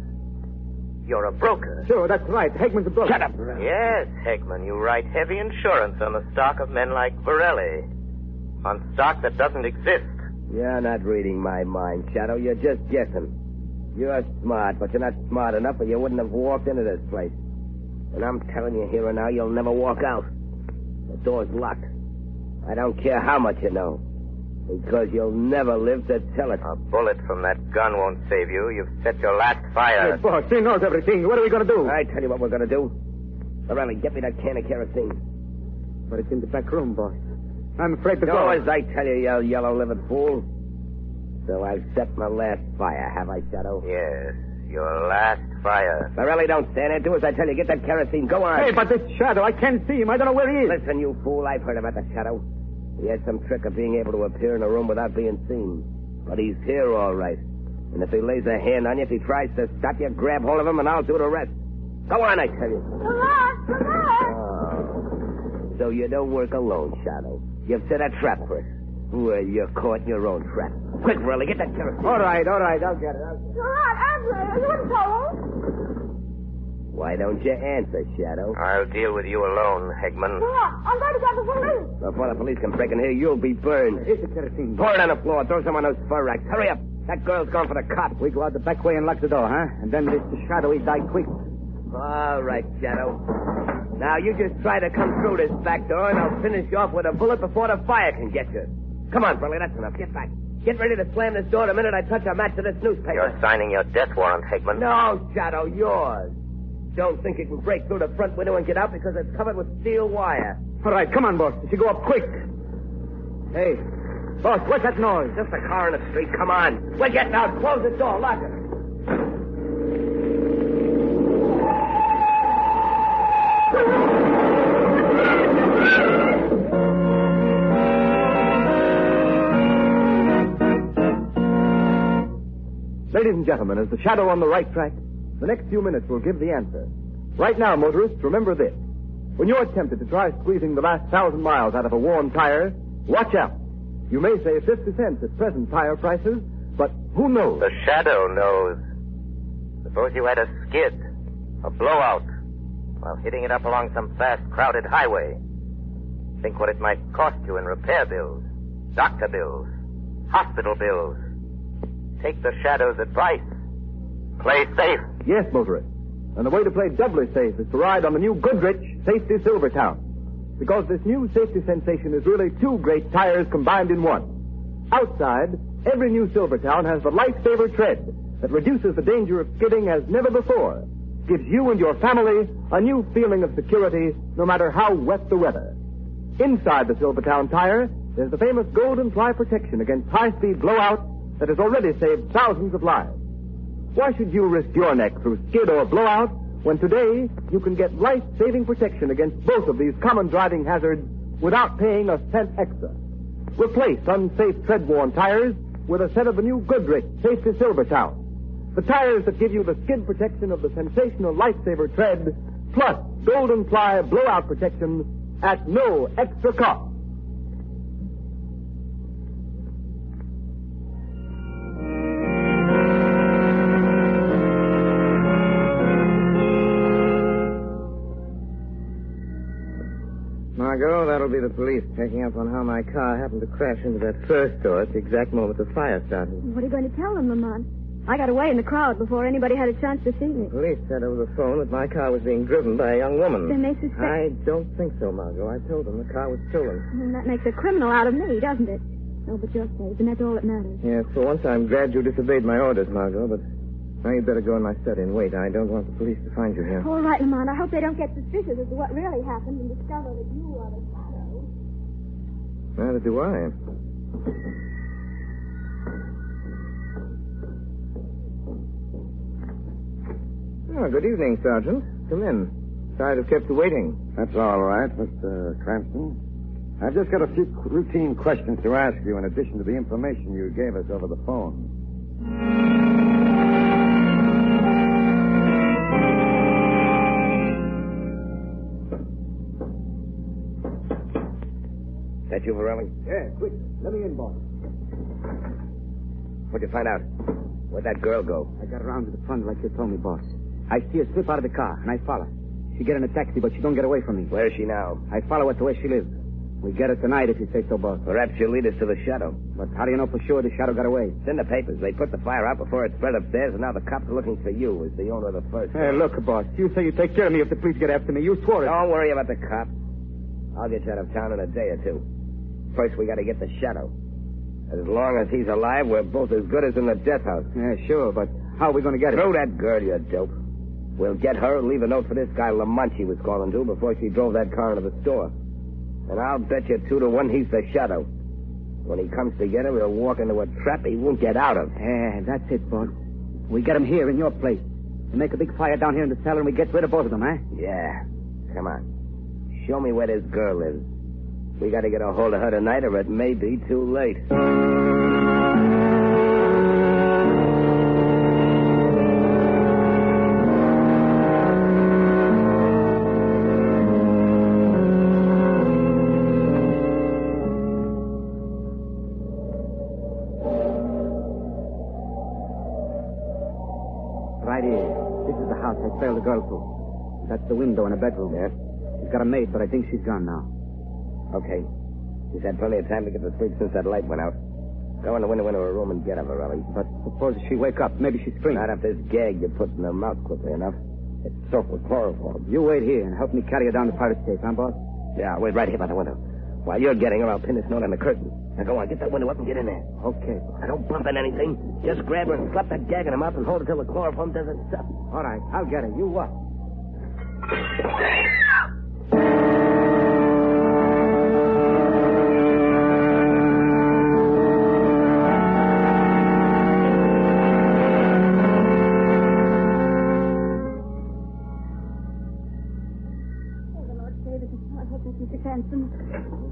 You're a broker. Sure, that's right. Hegman's a broker. Shut up. Yes, Hegman. You write heavy insurance on the stock of men like Varelli. On stock that doesn't exist. You're not reading my mind, Shadow. You're just guessing. You're smart, but you're not smart enough or you wouldn't have walked into this place. And I'm telling you here and now, you'll never walk out. The door's locked. I don't care how much you know. Because you'll never live to tell it. A bullet from that gun won't save you. You've set your last fire. Hey, boss, he knows everything. What are we going to do? I tell you what we're going to do. Riley, get me that can of kerosene. But it's in the back room, boss. I'm afraid to go. go. As I tell you, you yellow-livered fool. So I've set my last fire, have I, Shadow? Yes, your last fire. Riley, don't stand there. Do as I tell you. Get that kerosene. Go on. Hey, but this Shadow, I can't see him. I don't know where he is. Listen, you fool. I've heard about the Shadow. He has some trick of being able to appear in a room without being seen. But he's here, all right. And if he lays a hand on you, if he tries to stop you, grab hold of him, and I'll do the rest. Go on, I tell you. Come on. Oh. So you don't work alone, Shadow. You've set a trap for us. Well, you're caught in your own trap. Quick, Riley, get that kerosene. All right. I'll get it. You're right, Andre. Are you in trouble? Why don't you answer, Shadow? I'll deal with you alone, Hegman. I'm going to get the police. Before the police can break in here, you'll be burned. Here's the kerosene. Pour it on the floor. Throw some on those fur racks. Hurry up. That girl's gone for the cop. We go out the back way and lock the door, huh? And then this Shadow, he die quick. All right, Shadow. Now, you just try to come through this back door, and I'll finish you off with a bullet before the fire can get you. Come on, Burley, that's enough. Get back. Get ready to slam this door the minute I touch a match to this newspaper. You're signing your death warrant, Hegman. No, Shadow, yours. Don't think you can break through the front window and get out because it's covered with steel wire. All right, come on, boss. You should go up quick. Hey, boss, what's that noise? Just a car in the street. Come on. We're getting out. Close the door. Lock it. Ladies and gentlemen, is the Shadow on the right track? The next few minutes will give the answer. Right now, motorists, remember this. When you're tempted to try squeezing the last 1,000 miles out of a worn tire, watch out. You may save 50 cents at present tire prices, but who knows? The Shadow knows. Suppose you had a skid, a blowout, while hitting it up along some fast, crowded highway. Think what it might cost you in repair bills, doctor bills, hospital bills. Take the Shadow's advice. Play safe. Yes, motorists. And the way to play doubly safe is to ride on the new Goodrich Safety Silvertown. Because this new safety sensation is really two great tires combined in one. Outside, every new Silvertown has the lifesaver tread that reduces the danger of skidding as never before. Gives you and your family a new feeling of security no matter how wet the weather. Inside the Silvertown tire, there's the famous Golden Fly protection against high-speed blowout that has already saved thousands of lives. Why should you risk your neck through skid or blowout when today you can get life-saving protection against both of these common driving hazards without paying a cent extra? Replace unsafe tread-worn tires with a set of the new Goodrich Safety Silvertown. The tires that give you the skid protection of the sensational lifesaver tread, plus Golden Fly blowout protection at no extra cost. Margot, that'll be the police checking up on how my car happened to crash into that first door at the exact moment the fire started. What are you going to tell them, Lamont? I got away in the crowd before anybody had a chance to see me. The police said over the phone that my car was being driven by a young woman. Then they suspect... I don't think so, Margot. I told them the car was stolen. And that makes a criminal out of me, doesn't it? No, but you're safe, and that's all that matters. Yes, for once I'm glad you disobeyed my orders, Margot, but now you'd better go in my study and wait. I don't want the police to find you here. All right, Lamont. I hope they don't get suspicious as to what really happened and discover that you are the Shadow. Neither do I. Oh, good evening, Sergeant. Come in. Sorry to have kept you waiting. That's all right, Mr. Cranston. I've just got a few routine questions to ask you in addition to the information you gave us over the phone. That you, Varelli? Yeah, quick. Let me in, boss. What'd you find out? Where'd that girl go? I got around to the front like you told me, boss. I see her slip out of the car, and I follow. She get in a taxi, but she don't get away from me. Where is she now? I follow her to where she lives. We get her tonight, if you say so, boss. Perhaps she'll lead us to the Shadow. But how do you know for sure the Shadow got away? It's in the papers. They put the fire out before it spread upstairs, and now the cops are looking for you as the owner of the first. Hey, look, boss. You say you take care of me if the police get after me. You swore it. Don't worry about the cops. I'll get you out of town in a day or two. First, we got to get the Shadow. As long as he's alive, we're both as good as in the death house. Yeah, sure, but how are we going to get it? Through that girl, you dope. We'll get her and leave a note for this guy Lamont she was calling to before she drove that car into the store. And I'll bet you 2 to 1 he's the Shadow. When he comes to get her, he'll walk into a trap he won't get out of. Yeah, that's it, boss. We get him here in your place. We make a big fire down here in the cellar and we get rid of both of them, huh? Yeah. Come on. Show me where this girl lives. We got to get a hold of her tonight or it may be too late. Right here. This is the house I trailed the girl to. That's the window in a bedroom. Yeah? She's got a maid, but I think she's gone now. Okay. She's had plenty of time to get to sleep since that light went out. Go in the window into her room and get her, Varelli. But suppose she wake up. Maybe she's screaming. Not if this gag you put in her mouth quickly enough. It's soaked with chloroform. You wait here and help me carry her down to Pirate Safe, huh, boss? Yeah, I'll wait right here by the window. While you're getting her, I'll pin this note on the curtain. Now go on, get that window up and get in there. Okay. Now don't bump into anything. Just grab her and slap that gag in her mouth and hold it till the chloroform does its stuff. All right, I'll get her. You what?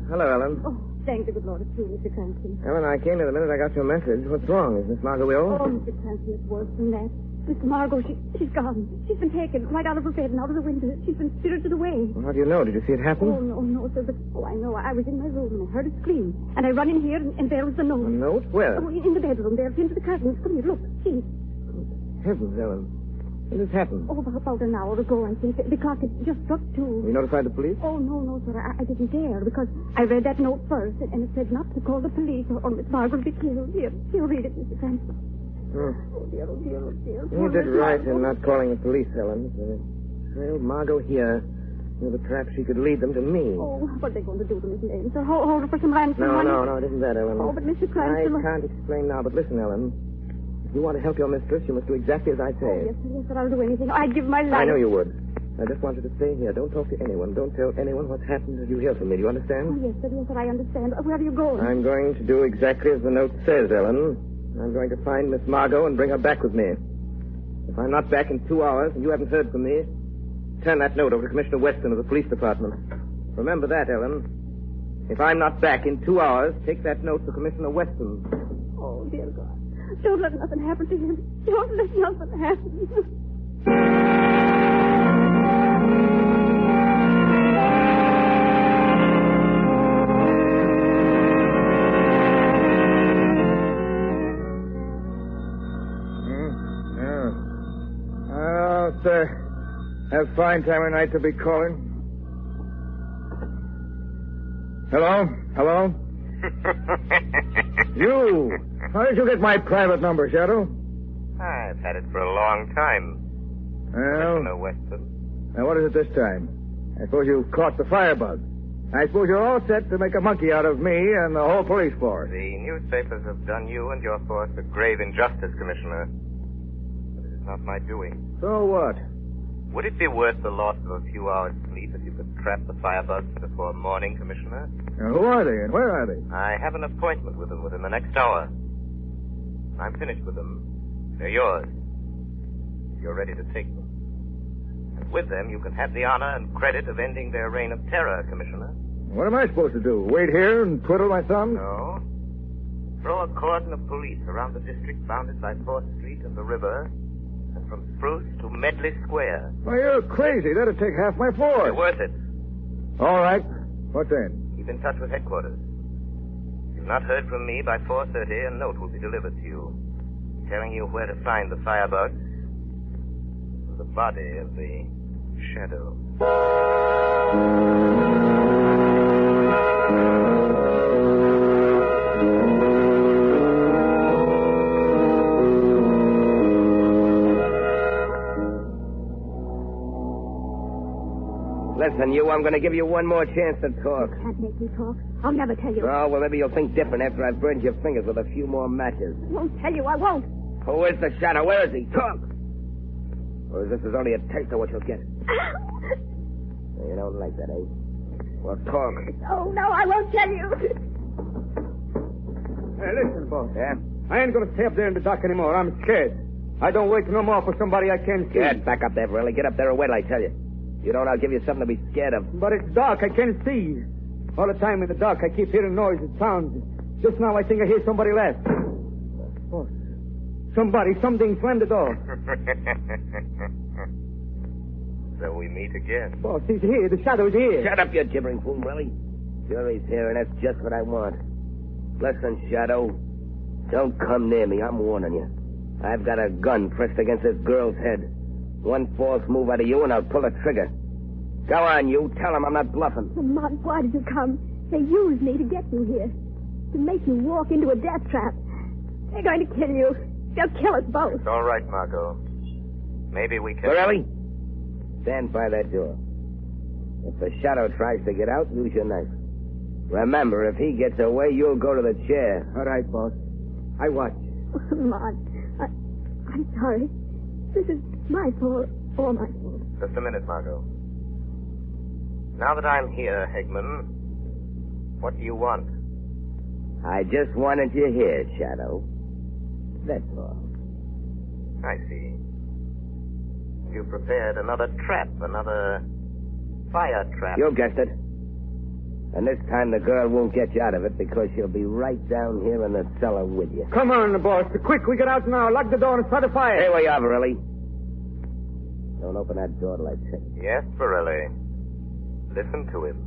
Hello, Ellen. Oh, thank the good Lord it's you, Mr. Cranston. Ellen, I came here the minute I got your message. What's wrong? Is Miss Margot ill? Oh, Mr. Cranston, it's worse than that. Miss Margot, she's gone. She's been taken right out of her bed and out of the window. She's been spirited away. Well, how do you know? Did you see it happen? Oh, no, sir, but I know. I was in my room and I heard her scream. And I run in here and there was the note. A note? Where? Oh, in the bedroom there, pinned to the curtains. Come here, look, see. Heavens, Ellen. When did this happen? Oh, about an hour ago, I think. The clock had just struck 2. You notified the police? Oh, no, sir. I didn't dare because I read that note first and it said not to call the police or Miss Margaret will be killed. Here, read it, Mr. Cranston. Oh, dear. You did right in not calling the police, Ellen. Trailed Margot here. You know, perhaps she could lead them to me. Oh, what are they going to do to Miss Lane? Sir, hold her for some ransom money. No, it isn't that, Ellen. Oh, but Mr. Cranston... I can't explain now, but listen, Ellen. If you want to help your mistress, you must do exactly as I say. Oh, yes, sir, I'll do anything. I'd give my life. I know you would. I just want you to stay here. Don't talk to anyone. Don't tell anyone what's happened until you hear from me. Do you understand? Oh, yes, sir, I understand. Where are you going? I'm going to do exactly as the note says, Ellen. I'm going to find Miss Margot and bring her back with me. If I'm not back in 2 hours and you haven't heard from me, turn that note over to Commissioner Weston of the police department. Remember that, Ellen. If I'm not back in 2 hours, take that note to Commissioner Weston. Oh, dear God. Don't let nothing happen to him. Don't let nothing happen. Have fine time of night to be calling. Hello? You! How did you get my private number, Shadow? I've had it for a long time. Well... Commissioner Weston. Now, what is it this time? I suppose you caught the firebug. I suppose you're all set to make a monkey out of me and the whole police force. The newspapers have done you and your force a grave injustice, Commissioner. But it is not my doing. So what? Would it be worth the loss of a few hours' sleep if you could trap the firebugs before morning, Commissioner? Now, who are they and where are they? I have an appointment with them within the next hour. I'm finished with them. They're yours. You're ready to take them. And with them, you can have the honor and credit of ending their reign of terror, Commissioner. What am I supposed to do? Wait here and twiddle my thumbs? No. Throw a cordon of police around the district bounded by 4th Street and the river, and from Spruce to Medley Square. Why, you're crazy. That'd take half my force. You're worth it. All right. What then? Keep in touch with headquarters. If you've not heard from me by 4:30, a note will be delivered to you, telling you where to find the firebugs and the body of the Shadow. Listen, you, I'm going to give you one more chance to talk. You can't make me talk. I'll never tell you. Oh, well, maybe you'll think different after I've burned your fingers with a few more matches. I won't tell you. I won't. Who is the Shadow? Where is he? Talk! Or is this only a taste of what you'll get? You don't like that, eh? Well, talk. No, I won't tell you. Hey, listen, boss. Yeah? I ain't going to stay up there in the dark anymore. I'm scared. I don't wait no more for somebody I can't see. Get back up there, Verley. Get up there and wait, I tell you. You don't, I'll give you something to be scared of. But it's dark. I can't see. All the time in the dark, I keep hearing noises, sounds. Just now, I think I hear somebody laugh. Boss. Something slammed the door. So we meet again. Boss, he's here. The Shadow's here. Shut up, you gibbering fool, Verley. Sure he's here, and that's just what I want. Listen, Shadow. Don't come near me. I'm warning you. I've got a gun pressed against this girl's head. One false move out of you and I'll pull the trigger. Go on, you. Tell him I'm not bluffing. Lamont, why did you come? They used me to get you here. To make you walk into a death trap. They're going to kill you. They'll kill us both. It's all right, Margot. Maybe we can... Borelli, stand by that door. If the shadow tries to get out, use your knife. Remember, if he gets away, you'll go to the chair. All right, boss. I watch. Lamont, I'm sorry. This is my fault. All my fault. Just a minute, Margot. Now that I'm here, Hegman, what do you want? I just wanted you here, Shadow. That's all. I see. You prepared another trap, another fire trap. You guessed it. And this time the girl won't get you out of it because she'll be right down here in the cellar with you. Come on, boss. Quick, we get out now. Lock the door and start a fire. Stay where you are, Borelli. Don't open that door till I say. Yes, Borelli. Listen to him.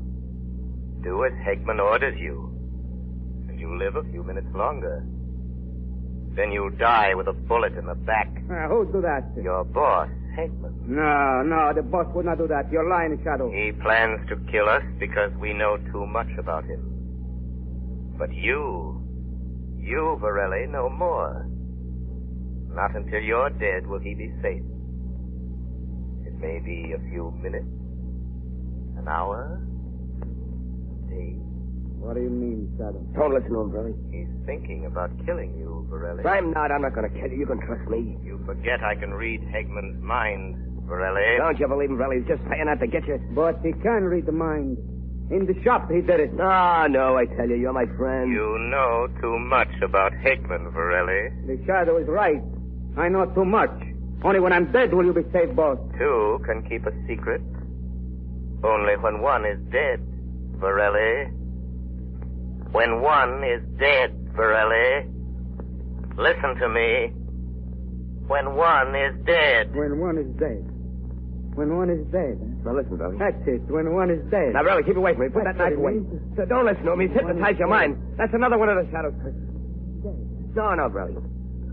Do as Hegman orders you. And you live a few minutes longer. Then you die with a bullet in the back. Who'd do that? Your boss, Hegman. No, the boss would not do that. You're lying, Shadow. He plans to kill us because we know too much about him. But you, Borelli, know more. Not until you're dead will he be safe. It may be a few minutes, an hour, a day. What do you mean, Shadow? Don't listen to him, Borelli. He's thinking about killing you, Borelli. I'm not going to kill you. You can trust me. You forget I can read Hegman's mind, Borelli. Don't you believe him, Borelli? He's just saying that to get you. But he can read the mind. In the shop, he did it. No, I tell you, you're my friend. You know too much about Hegman, Borelli. The Shadow is right. I know too much. Only when I'm dead will you be safe, boss. Two can keep a secret. Only when one is dead, Borelli. When one is dead, Borelli. Listen to me. When one is dead. When one is dead. When one is dead. Now listen, Borelli. That's it. When one is dead. Now, Borelli, keep away from me. Put that knife away. So don't listen to him. He's hypnotized your mind. That's another one of the Shadow's tricks. No, Borelli.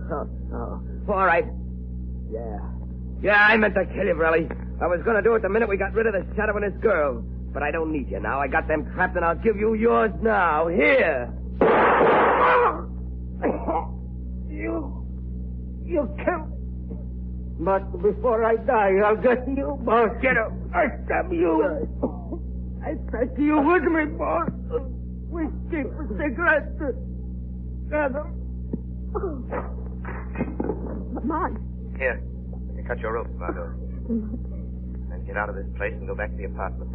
Oh. All right. Yeah, I meant to kill you, Borelli. I was going to do it the minute we got rid of the Shadow and his girl. But I don't need you now. I got them trapped, and I'll give you yours now. Here. You killed me. But before I die, I'll get you, boss. Get up. I stab you. I take you with me, boss. We keep a cigarette together. Lamont. Here. You cut your ropes, Margot. And get out of this place and go back to the apartment.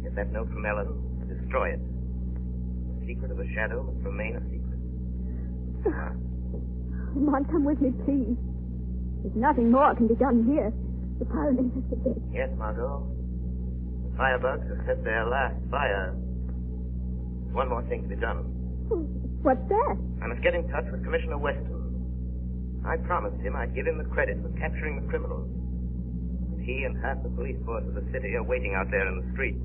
Get that note from Ellen. Destroy it. The secret of the Shadow must remain a secret. Lamont, come with me, please. There's nothing more can be done here. The Parliament has to bed. Yes, Margot. The firebugs have set their last fire. One more thing to be done. What's that? I must get in touch with Commissioner Weston. I promised him I'd give him the credit for capturing the criminals. He and half the police force of the city are waiting out there in the street.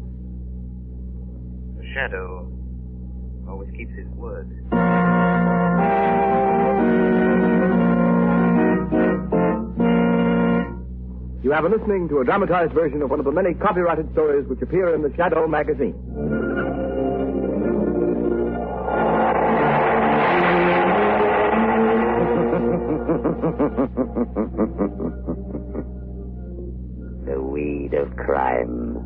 The Shadow always keeps his word. You have been listening to a dramatized version of one of the many copyrighted stories which appear in the Shadow magazine. The weed of crime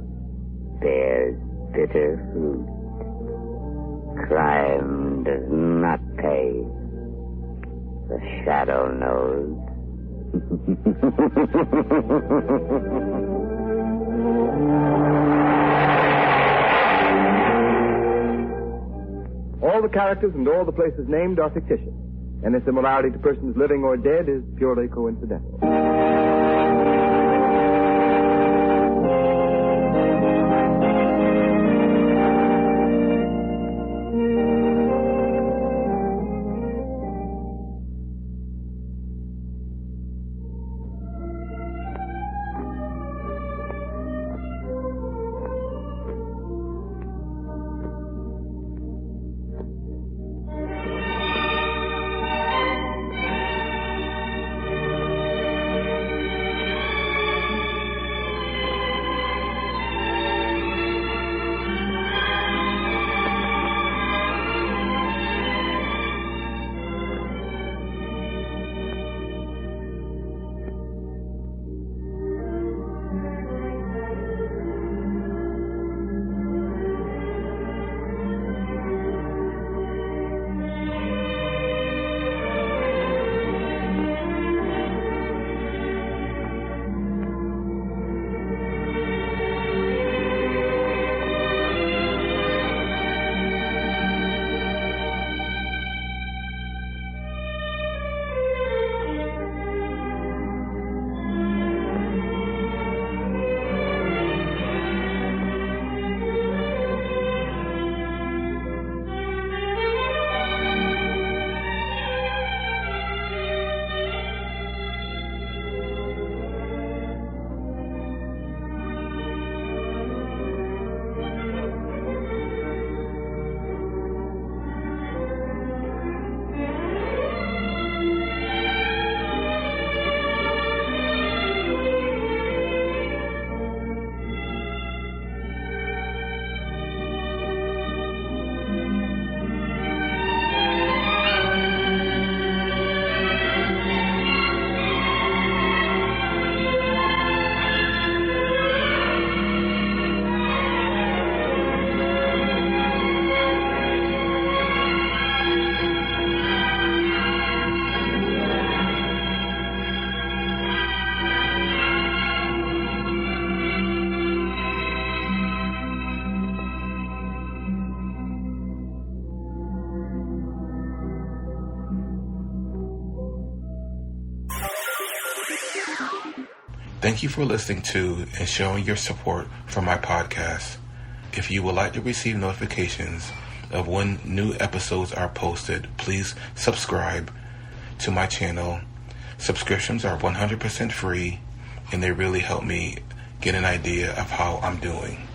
bears bitter fruit. Crime does not pay. The Shadow knows. All the characters and all the places named are fictitious. Any similarity to persons living or dead is purely coincidental. Thank you for listening to and showing your support for my podcast. If you would like to receive notifications of when new episodes are posted, please subscribe to my channel. Subscriptions are 100% free, and they really help me get an idea of how I'm doing.